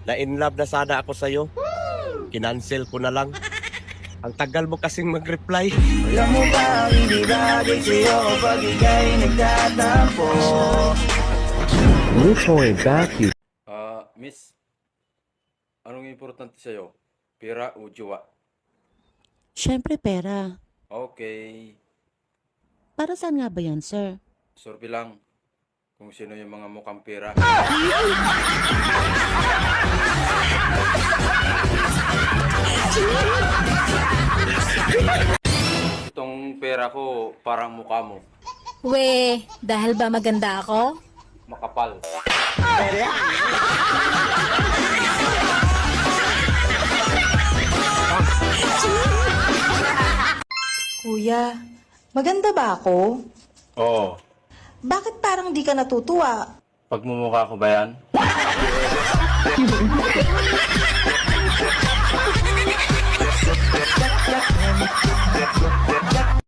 Na in love na sana ako sa'yo. Kinancel ko na lang. Ang tagal mo kasing mag-reply. Alam mo ba, hindi bagay sa'yo pag ika'y nagtatampo. Miss, anong importante sa'yo? Pera o jowa? Siyempre pera. Okay, Para saan nga ba yan, sir? sorry lang kung sino yung mga mukhang pera. Itong pera ko parang mukha mo, We, dahil ba maganda ako? makapal. Kuya, maganda ba ako? Oo, Bakit parang di ka natutuwa? pagmumukha ko ba yan?